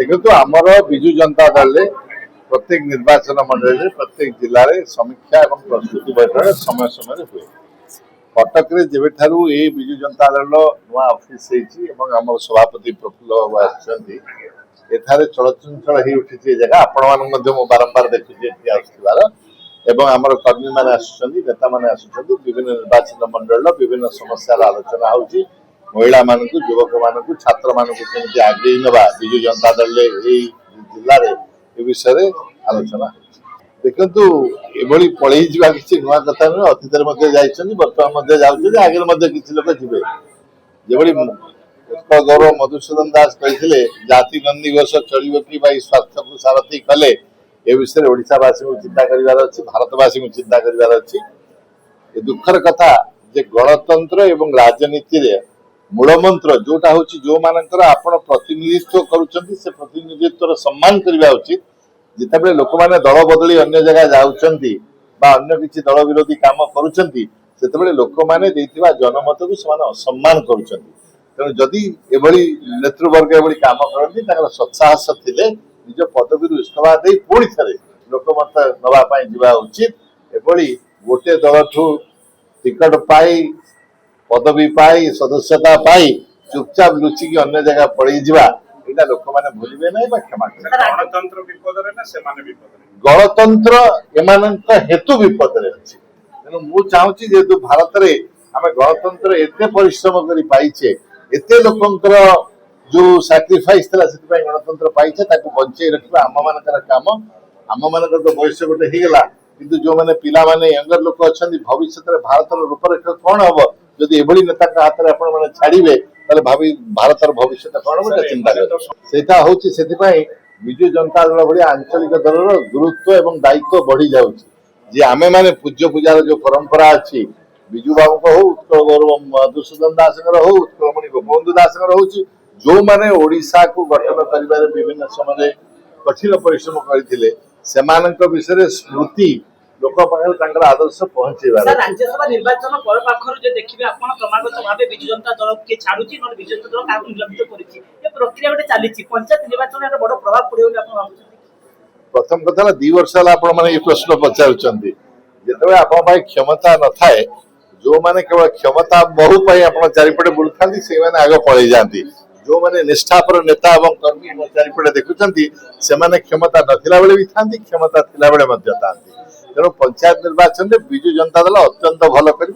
देखो आमर विजु जनता दल प्रत्येक निर्वाचन मंडल प्रत्येक जिले में समीक्षा और प्रस्तुति बैठक समय समय हुए। कटक जब विजु जनता दल नुआ ऑफिस आम सभापति प्रफुल्ल बाबू आसर चलचंचल हो उठी जगह आपण बारंबार देखुवार आमर कर्मी मैंने नेता मैंने आसुच्च विभिन्न निर्वाचन मंडल विभिन्न समस्या आलोचना होगी। महिला मान युवक मान छात्र मान कमी आगे नवा विजु जनता दल जिले में विषय आलोचना देखु ये पलि जा कि नुआ कथा नुह अतीत बर्तमान आगे किसी लोग जी जो उत्कल गौरव मधुसूदन दास कहते जाति नंदी घोष चलो कि स्वार्थ को सारथी कले ए विषय ओडावासी को चिंता करार अच्छी भारतवासी को चिंता करार अच्छी। दुखर कथा जे गणतंत्र एवं राजनीति मूल मंत्र जोटा हूँ जो मानकर आपण प्रतिनिधित्व करुँच से प्रतिनिधित्व सम्मान करने उचित। जिते लोक मैंने दल बदली अन्य जगह जाऊँगी अन्य किसी दल विरोधी काम करुँचे लोक मैंने जनमत को असम्मान करुँच। तेणु जदि एभली नेतृवर्ग एभली काम करती सत्साहस थे निज पदवी इस्तीफा दे पुणी थे लोकमत नवाई जा उचित। एभली गोटे दल ठू टिकट पाई पदवी पाई सदस्यता पाई चुपचाप लुचिकी अन्य जगह पड़े यहाँ लोक मैंने भूलिए ना क्षमा गणतंत्र एम हेतु विपद अच्छी। तेणु मुझे चाहूँगी जेहेतु भारत में आम गणतंत्र एत परिश्रम कर पाइचे एत लोकंर जो सैक्रिफाइस था गणतंत्र पाइचे बंचे रखा आम मान काम आम मान तो बयस गोटे होगा कि जो मैंने पिला माने यंगर लोक अच्छा भविष्य में भारत रूपरेख कौन हम जदि एभली नेता हाथ में आपण मैंने छाड़े भावी भारत भविष्य कौन हम चिंता कर से विजु जनता दल भाई आंचलिक दल गुरुत्व एवं दायित्व बढ़ी जाऊँगी। आमे माने पूज्य पूजार जो परंपरा अच्छी विजु बाबू को हो उत्कल गौरव मधुसूदन दास हो उत्कलमणि गोपबंधु दास हो जो मैंने ओडिशा को गठन कर विभिन्न समय कठिन परिश्रम करते विषय स्मृति लोक पाखे आदर्श पहुंचेबार। राज्यसभा निर्वाचन पर पाखर जे देखिबे आपण क्रमागत भाबे विजु जनता दल के छाडुची न विजु जनता दल काकु निलंबित करिछि ए प्रक्रिया गोटे चालीछि पंचायत निर्वाचन रे बड़ प्रभाव पड़े बोली आपण भाबुछथि। प्रथम कथा 2 वर्ष होला आपण माने ए प्रश्न पचारुचंती जेतबे आपण भाई क्षमता न थाए जो माने केवल क्षमता बहु पाई आपण चारिपटे बुलथांती से माने आगे पळै जांती। जो माने निष्ठापर नेता एवं कर्मी चारिपटे देखुचंती से माने क्षमता नथिला बेले भी थांती क्षमता थिला बेले मध्य थांती। तेणु पंचायत निर्वाचन में विजु जनता दल अत्यंत भल कर